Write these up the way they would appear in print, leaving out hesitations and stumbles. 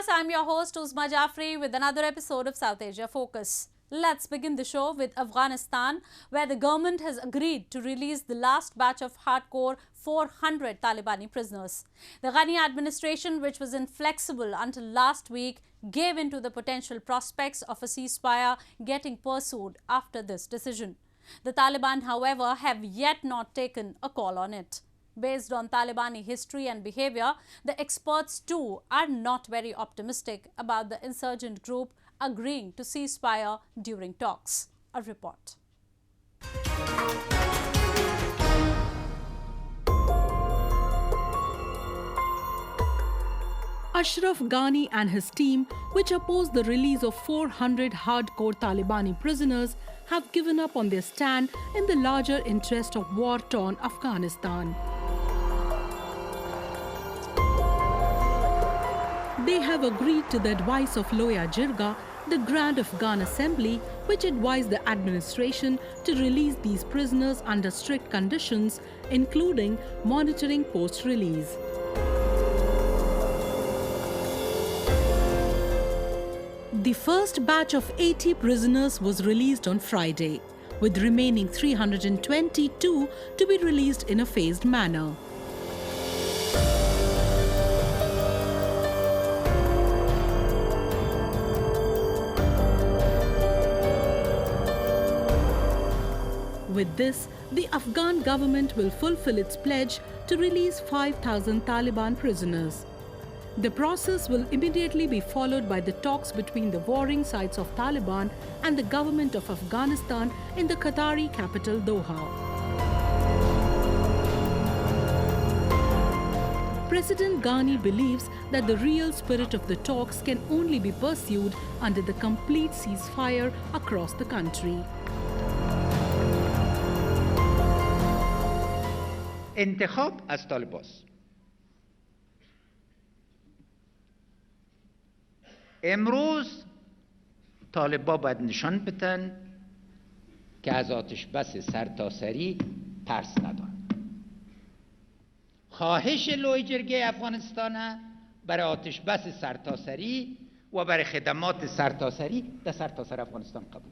I'm your host Uzma Jafri with another episode of South Asia Focus. Let's begin the show with Afghanistan, where the government has agreed to release the last batch of hardcore 400 Talibani prisoners. The Ghani administration, which was inflexible until last week, gave in to the potential prospects of a ceasefire getting pursued after this decision. The Taliban, however, have yet not taken a call on it. Based on Talibani history and behavior, the experts too are not very optimistic about the insurgent group agreeing to ceasefire during talks. A report. Ashraf Ghani and his team, which oppose the release of 400 hardcore Talibani prisoners, have given up on their stand in the larger interest of war-torn Afghanistan. They have agreed to the advice of Loya Jirga, the Grand Afghan Assembly, which advised the administration to release these prisoners under strict conditions, including monitoring post-release. The first batch of 80 prisoners was released on Friday, with remaining 322 to be released in a phased manner. With this, the Afghan government will fulfill its pledge to release 5,000 Taliban prisoners. The process will immediately be followed by the talks between the warring sides of Taliban and the government of Afghanistan in the Qatari capital Doha. President Ghani believes that the real spirit of the talks can only be pursued under the complete ceasefire across the country. انتخاب از طالباست. امروز طالبا باید نشان بدن که از آتش بس سرتاسری ترس ندارن. خواهش لوی جرگه افغانستان برای آتش بس سرتاسری و برای خدمات سرتاسری در سرتاسر افغانستان قبول.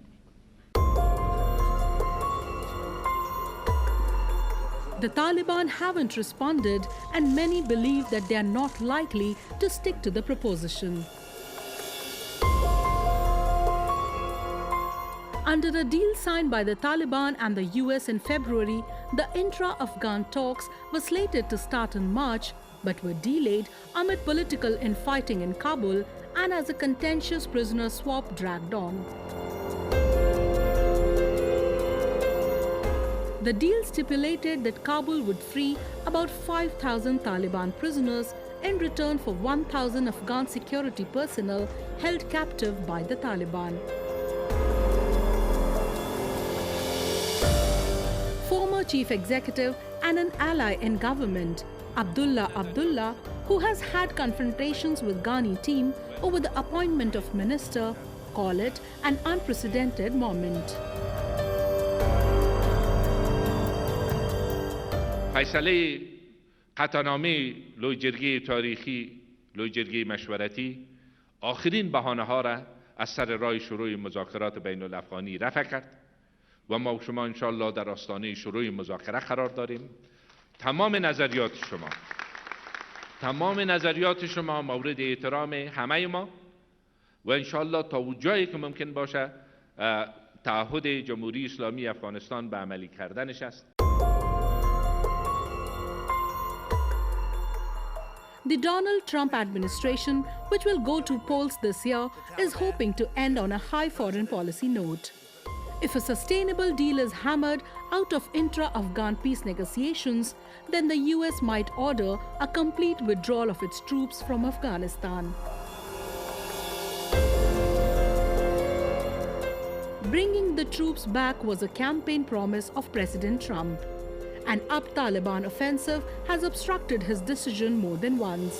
The Taliban haven't responded, and many believe that they are not likely to stick to the proposition. Under a deal signed by the Taliban and the US in February, the intra-Afghan talks were slated to start in March, but were delayed amid political infighting in Kabul and as a contentious prisoner swap dragged on. The deal stipulated that Kabul would free about 5,000 Taliban prisoners in return for 1,000 Afghan security personnel held captive by the Taliban. Former chief executive and an ally in government, Abdullah, who has had confrontations with Ghani team over the appointment of minister, call it an unprecedented moment. فیصله قطعنامه لوی جرگه تاریخی، لوی جرگه مشورتی، آخرین بهانه ها را از سر راه شروع مذاکرات بین الافغانی رفع کرد و ما شما انشاءالله در آستانه شروع مذاکره قرار داریم. تمام نظریات شما مورد احترام همه ما و انشاءالله تا جایی که ممکن باشه تعهد جمهوری اسلامی افغانستان به عملی کردنش است. The Donald Trump administration, which will go to polls this year, is hoping to end on a high foreign policy note. If a sustainable deal is hammered out of intra-Afghan peace negotiations, then the US might order a complete withdrawal of its troops from Afghanistan. Bringing the troops back was a campaign promise of President Trump. An up-Taliban offensive has obstructed his decision more than once.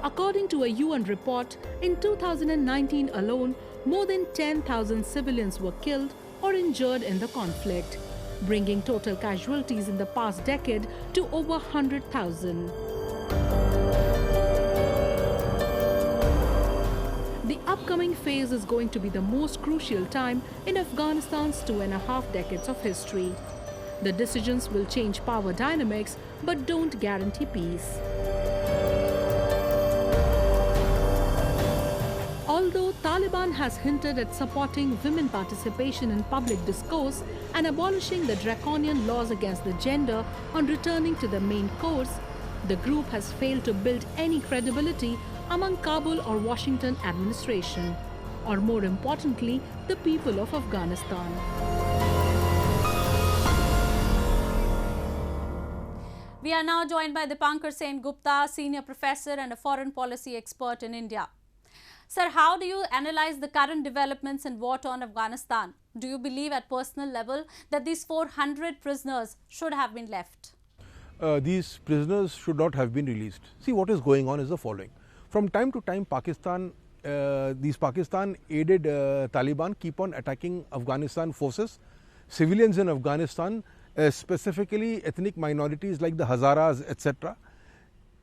According to a UN report, in 2019 alone, more than 10,000 civilians were killed or injured in the conflict, bringing total casualties in the past decade to over 100,000. upcoming phase is going to be the most crucial time in Afghanistan's 2.5 decades of history. The decisions will change power dynamics but don't guarantee peace. Although Taliban has hinted at supporting women participation in public discourse and abolishing the draconian laws against the gender on returning to the main course, the group has failed to build any credibility among Kabul or Washington administration, or more importantly, the people of Afghanistan. We are now joined by Dipankar Sen Gupta, Senior Professor and a Foreign Policy Expert in India. Sir, how do you analyze the current developments in war-torn Afghanistan? Do you believe at personal level that these 400 prisoners should have been left? These prisoners should not have been released. See, what is going on is the following. From time to time, these Pakistan-aided Taliban keep on attacking Afghanistan forces, civilians in Afghanistan, specifically ethnic minorities like the Hazaras, etc.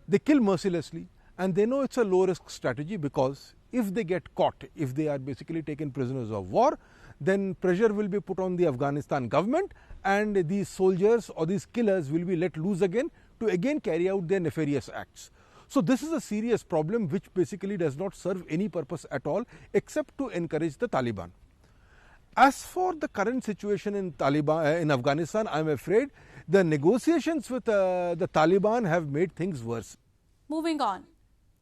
They kill mercilessly, and they know it's a low-risk strategy because if they get caught, if they are basically taken prisoners of war, then pressure will be put on the Afghanistan government, and these soldiers or these killers will be let loose again to again carry out their nefarious acts. So this is a serious problem which basically does not serve any purpose at all except to encourage the Taliban. As for the current situation in Afghanistan, I am afraid the negotiations with the Taliban have made things worse. Moving on.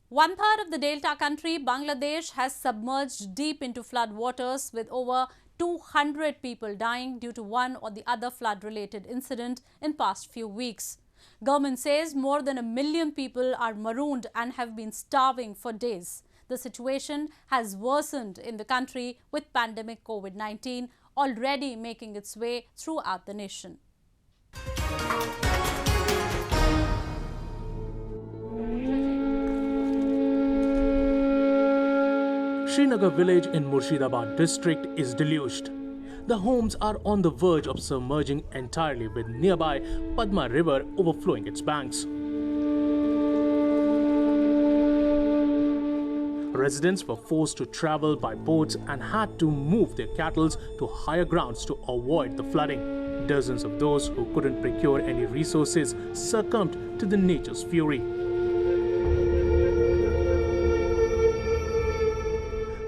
One-third of the Delta country, Bangladesh, has submerged deep into flood waters with over 200 people dying due to one or the other flood-related incident in past few weeks. Government says more than 1 million people are marooned and have been starving for days. The situation has worsened in the country with pandemic COVID-19 already making its way throughout the nation. Srinagar village in Murshidabad district is deluged. The homes are on the verge of submerging entirely with nearby Padma river overflowing its banks. Residents were forced to travel by boats and had to move their cattle to higher grounds to avoid the flooding. Dozens of those who couldn't procure any resources succumbed to the nature's fury.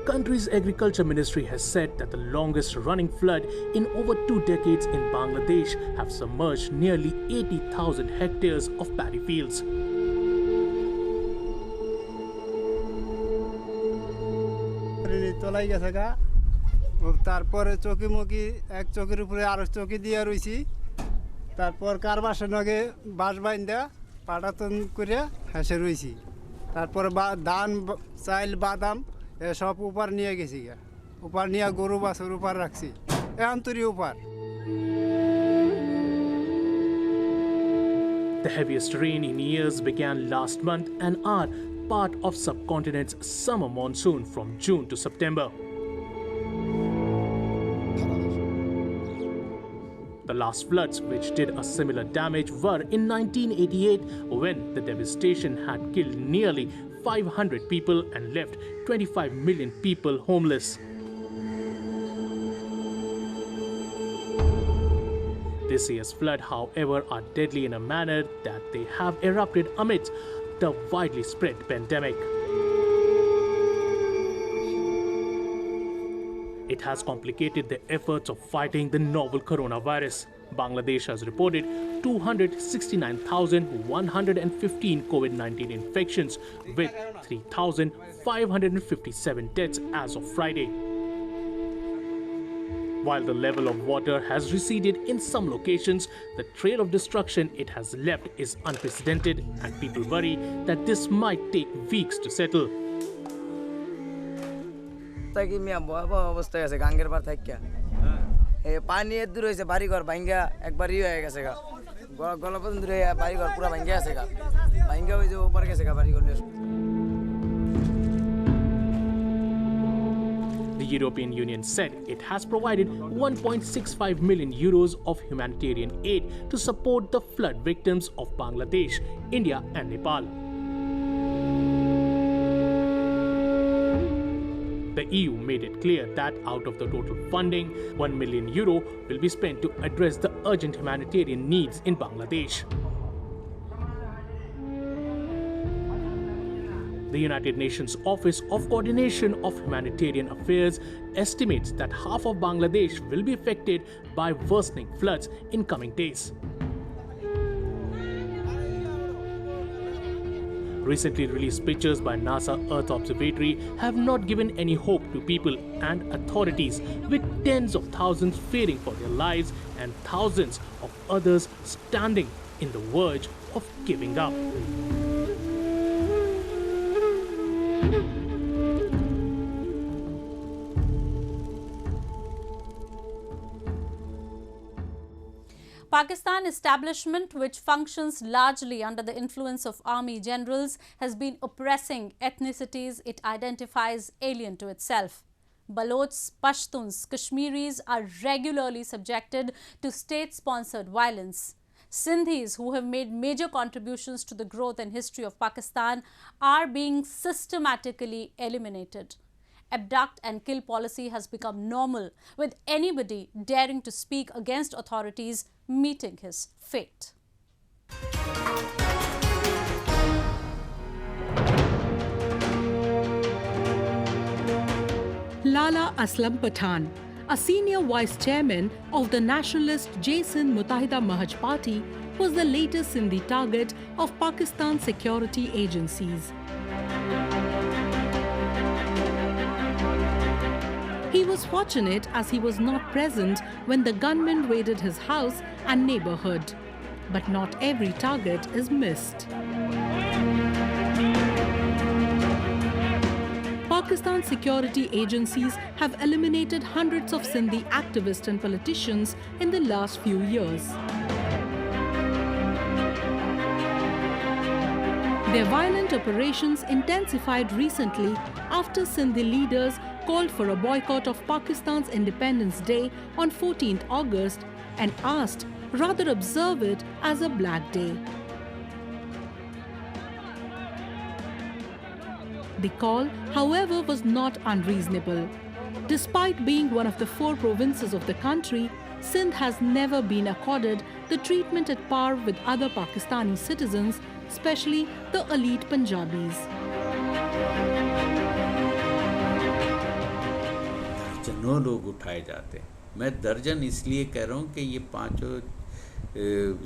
Country's agriculture ministry has said that the longest running flood in over 2 decades in Bangladesh have submerged nearly 80,000 hectares of paddy fields. তারপরে চকিমুকি এক চকির উপরে আরো চকি দিয়ে রইছি তারপর কারবাসের নগে বাঁশ বাইন্দা পাটাতন করে হাসে রইছি তারপর ধান চাইল বাদাম সব উপর নিয়ে গেছি উপর নিয়ে গরু বাছুর উপর রাখছি এখন তুরি উপর The heaviest rain in years began last month and are part of subcontinent's summer monsoon from June to September. The last floods, which did a similar damage, were in 1988 when the devastation had killed nearly 500 people and left 25 million people homeless. This year's flood, however, are deadly in a manner that they have erupted amidst the widely spread pandemic. It has complicated the efforts of fighting the novel coronavirus. Bangladesh has reported 269,115 COVID-19 infections with 3,557 deaths as of Friday. While the level of water has receded in some locations, the trail of destruction it has left is unprecedented, and people worry that this might take weeks to settle. পানি এত দূর হয়েছে বাড়ি ঘর ভাঙ্গা একবার হয়ে গেছে গা গলা পর্যন্ত বাড়ি ঘর পুরো ভাঙ্গা আছে গা ভাঙ্গা হয়ে যে ওপার গেছে গা বাড়ি ঘর The European Union said it has provided 1.65 million euros of humanitarian aid to support the flood victims of Bangladesh, India and Nepal. The EU made it clear that out of the total funding, €1 million will be spent to address the urgent humanitarian needs in Bangladesh. The United Nations Office of Coordination of Humanitarian Affairs estimates that half of Bangladesh will be affected by worsening floods in coming days. Recently released pictures by NASA Earth Observatory have not given any hope to people and authorities, with tens of thousands fearing for their lives and thousands of others standing in the verge of giving up. Pakistan establishment, which functions largely under the influence of army generals, has been oppressing ethnicities it identifies alien to itself. Balochs, Pashtuns, Kashmiris are regularly subjected to state-sponsored violence. Sindhis, who have made major contributions to the growth and history of Pakistan, are being systematically eliminated. Abduct and kill policy has become normal, with anybody daring to speak against authorities meeting his fate. Lala Aslam Pathan, a senior vice chairman of the nationalist Sindh Muttahida Mahaj Party, was the latest Sindhi target of Pakistan's security agencies. He was fortunate as he was not present when the gunmen raided his house and neighborhood. But not every target is missed. Pakistan's security agencies have eliminated hundreds of Sindhi activists and politicians in the last few years. Their violent operations intensified recently after Sindhi leaders called for a boycott of Pakistan's Independence Day on 14th August and asked rather observe it as a black day. The call, however, was not unreasonable. Despite being one of the 4 provinces of the country, Sindh has never been accorded the treatment at par with other Pakistani citizens, especially the elite Punjabis. दर्जनों लोग उठाए जाते हैं। मैं दर्जन इसलिए कह रहा हूँ कि ये 5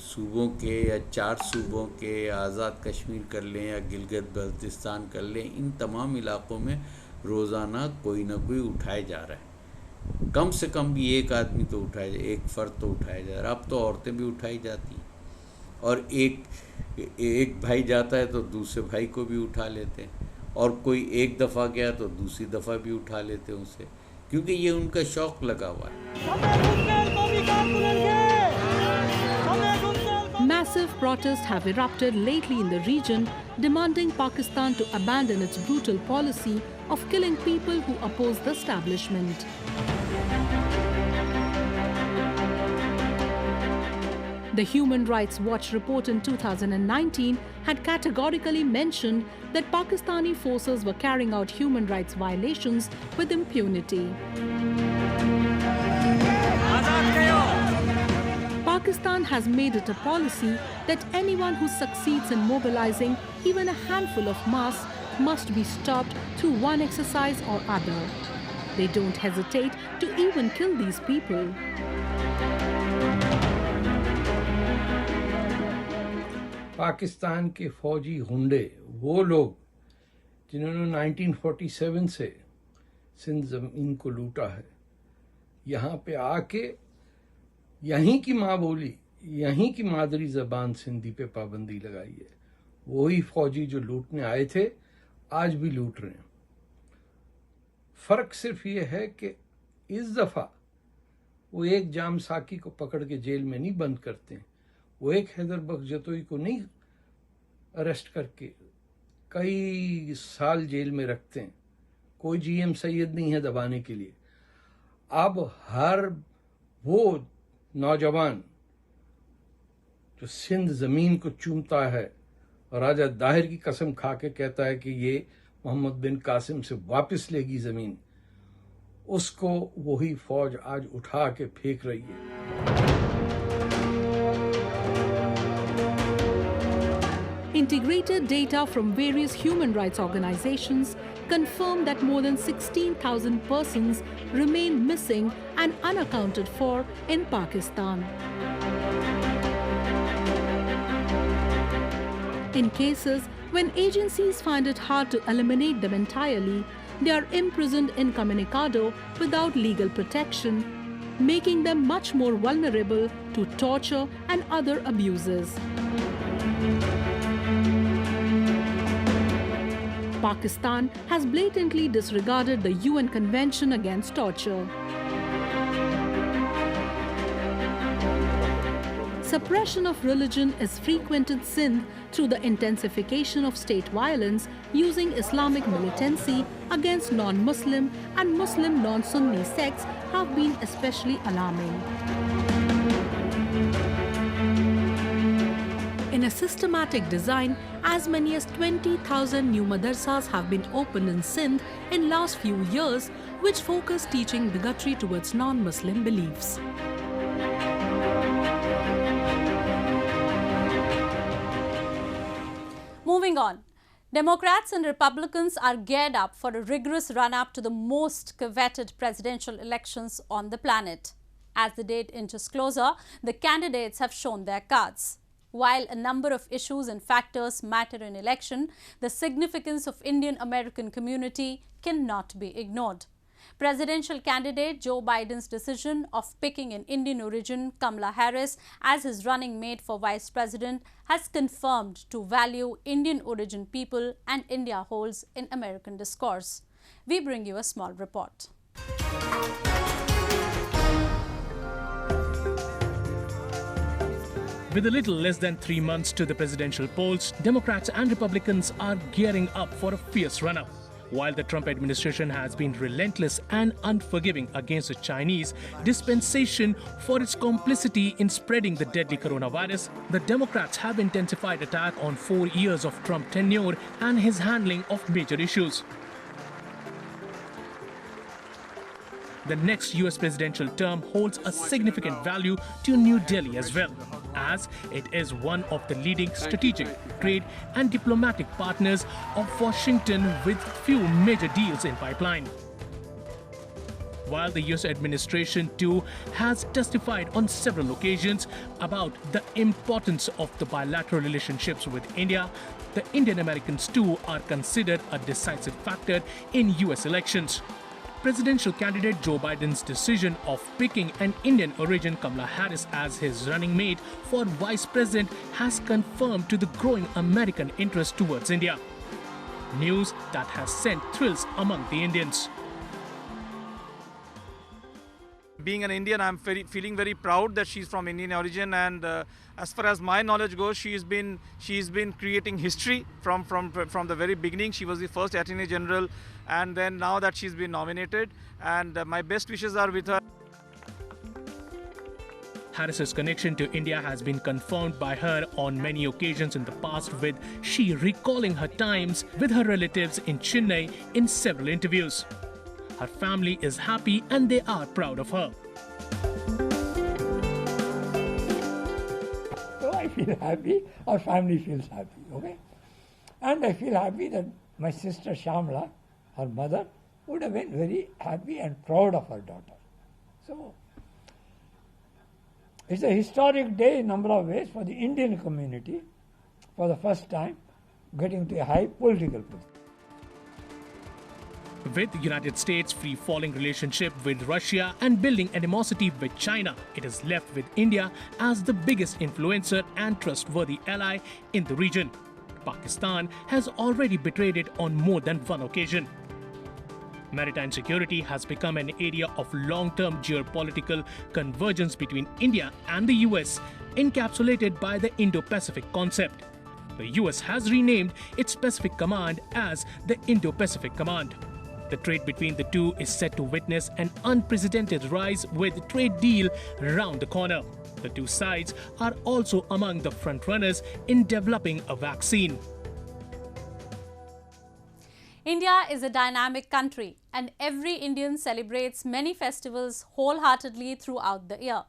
सूबों के या 4 सूबों के, आज़ाद कश्मीर कर लें या गिलगित बल्तिस्तान कर लें, इन तमाम इलाक़ों में रोज़ाना कोई ना कोई उठाए जा रहा है। कम से कम भी एक आदमी तो उठाया जाए, एक फ़र्द तो उठाया जा रहा है। अब तो औरतें भी उठाई जाती हैं और एक भाई जाता है तो दूसरे भाई को भी उठा लेते हैं, और कोई एक दफ़ा गया तो दूसरी दफ़ा भी उठा लेते हैं उसे, क्योंकि ये उनका शौक लगा हुआ है। Massive protests have erupted lately in the region, demanding Pakistan to abandon its brutal policy of killing people who oppose the establishment. The Human Rights Watch report in 2019 had categorically mentioned that Pakistani forces were carrying out human rights violations with impunity. Pakistan has made it a policy that anyone who succeeds in mobilizing even a handful of mass must be stopped through one exercise or other. They don't hesitate to even kill these people. Pakistan के फौजी गुंडे, वो लोग जिन्होंने 1947 से सिंध ज़मीन को लूटा है, यहाँ पे आके यहीं की माँ बोली, यहीं की मादरी ज़बान सिंधी पे पाबंदी लगाई है। वही फौजी जो लूटने आए थे आज भी लूट रहे हैं। फ़र्क सिर्फ ये है कि इस दफ़ा वो एक जाम साकी को पकड़ के जेल में नहीं बंद करते हैं, वो एक हैदर बख्श जतोई को नहीं अरेस्ट करके कई साल जेल में रखते हैं। कोई जीएम सैयद नहीं है दबाने के लिए। अब हर वो नौजवान जो सिंध ज़मीन को चूमता है और राजा दाहिर की कसम खा के कहता है कि ये मोहम्मद बिन कासिम से वापस लेगी ज़मीन, उसको वही फौज आज उठा के फेंक रही है। Integrated data from various human rights organizations confirm that more than 16,000 persons remain missing and unaccounted for in Pakistan. In cases when agencies find it hard to eliminate them entirely, they are imprisoned incommunicado without legal protection, making them much more vulnerable to torture and other abuses. Pakistan has blatantly disregarded the UN Convention Against Torture. Suppression of religion is frequent in Sindh through the intensification of state violence using Islamic militancy against non-Muslim and Muslim non-Sunni sects have been especially alarming. In a systematic design, as many as 20,000 new madrasas have been opened in Sindh in last few years, which focus teaching bigotry towards non-Muslim beliefs. Moving on, Democrats and Republicans are geared up for a rigorous run-up to the most coveted presidential elections on the planet. As the date inches closer, the candidates have shown their cards. While a number of issues and factors matter in election, the significance of Indian-American community cannot be ignored. Presidential candidate Joe Biden's decision of picking an Indian origin Kamala Harris as his running mate for vice president has confirmed to value Indian origin people and India holds in American discourse. We bring you a small report. With a little less than 3 months to the presidential polls, Democrats and Republicans are gearing up for a fierce run-up. While the Trump administration has been relentless and unforgiving against the Chinese dispensation for its complicity in spreading the deadly coronavirus, the Democrats have intensified attack on 4 years of Trump tenure and his handling of major issues. The next US presidential term holds a significant value to New Delhi as well, as it is one of the leading strategic, trade and diplomatic partners of Washington with few major deals in pipeline. While the US administration too has testified on several occasions about the importance of the bilateral relationships with India, the Indian Americans too are considered a decisive factor in US elections. Presidential candidate Joe Biden's decision of picking an Indian origin Kamala Harris as his running mate for vice president has confirmed to the growing American interest towards India. News that has sent thrills among the Indians. Being an Indian, I'm feeling very proud that she's from Indian origin, and as far as my knowledge goes, she's been creating history from the very beginning. She was the first Attorney General, and then now that she's been nominated, and my best wishes are with her. Harris's connection to India has been confirmed by her on many occasions in the past, with she recalling her times with her relatives in Chennai in several interviews. Her family is happy and they are proud of her. So I feel happy, our family feels happy, okay? And I feel happy that my sister Shamla, her mother, would have been very happy and proud of her daughter. So it's a historic day in a number of ways for the Indian community, for the first time getting to a high political position. With the United States' free-falling relationship with Russia and building animosity with China, it is left with India as the biggest influencer and trustworthy ally in the region. Pakistan has already betrayed it on more than one occasion. Maritime security has become an area of long-term geopolitical convergence between India and the US, encapsulated by the Indo-Pacific concept. The US has renamed its Pacific Command as the Indo-Pacific Command. The trade between the two is set to witness an unprecedented rise with trade deal round the corner. The two sides are also among the frontrunners in developing a vaccine. India is a dynamic country and every Indian celebrates many festivals wholeheartedly throughout the year.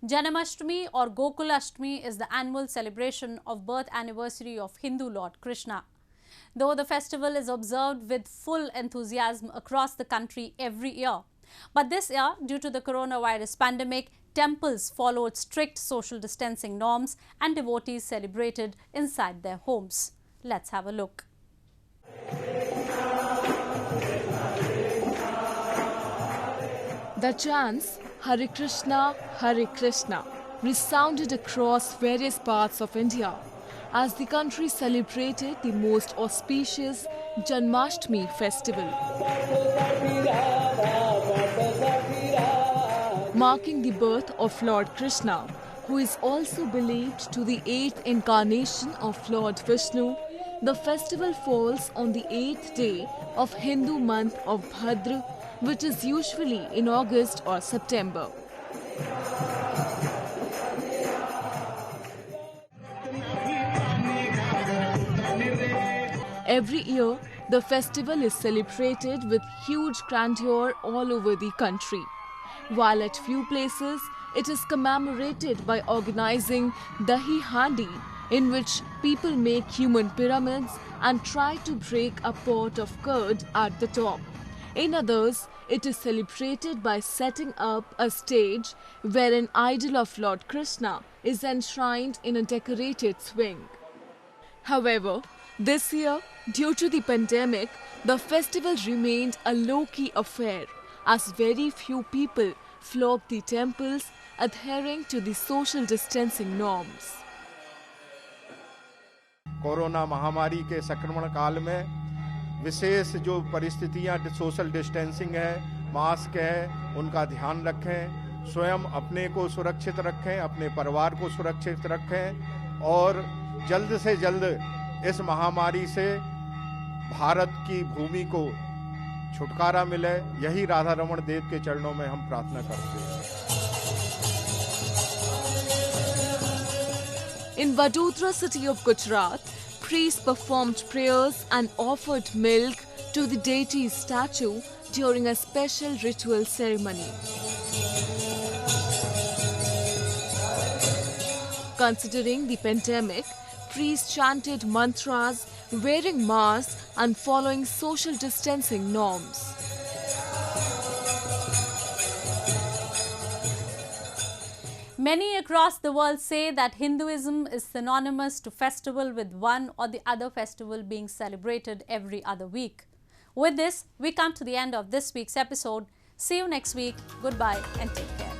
Janmashtami or Gokulashtami is the annual celebration of birth anniversary of Hindu Lord Krishna. Though the festival is observed with full enthusiasm across the country every year. But this year, due to the coronavirus pandemic, temples followed strict social distancing norms and devotees celebrated inside their homes. Let's have a look. The chants Hare Krishna, resounded across various parts of India as the country celebrated the most auspicious Janmashtami festival, marking the birth of Lord Krishna, who is also believed to the 8th incarnation of Lord Vishnu. The festival falls on the 8th day of Hindu month of Bhadra, which is usually in August or September. Every year, the festival is celebrated with huge grandeur all over the country, while at few places it is commemorated by organizing Dahi Handi, in which people make human pyramids and try to break a pot of curd at the top. In others, it is celebrated by setting up a stage where an idol of Lord Krishna is enshrined in a decorated swing. However, this year, due to the pandemic, the festival remained a low-key affair as very few people flocked the temples, adhering to the social distancing norms. Corona महामारी के संक्रमण काल में विशेष जो परिस्थितियां social distancing है, mask है, उनका ध्यान रखें, स्वयं अपने को सुरक्षित रखें, अपने परिवार को सुरक्षित रखें और जल्द से जल्द इस महामारी से भारत की भूमि को छुटकारा मिले, यही राधा रमण देव के चरणों में हम प्रार्थना करते हैं. In Vadodara city of Gujarat, priests performed prayers and offered milk to the deity's statue during a special ritual ceremony. Considering the pandemic, priests chanted mantras, wearing masks and following social distancing norms. Many across the world say that Hinduism is synonymous to festival, with one or the other festival being celebrated every other week. With this, we come to the end of this week's episode. See you next week. Goodbye and take care.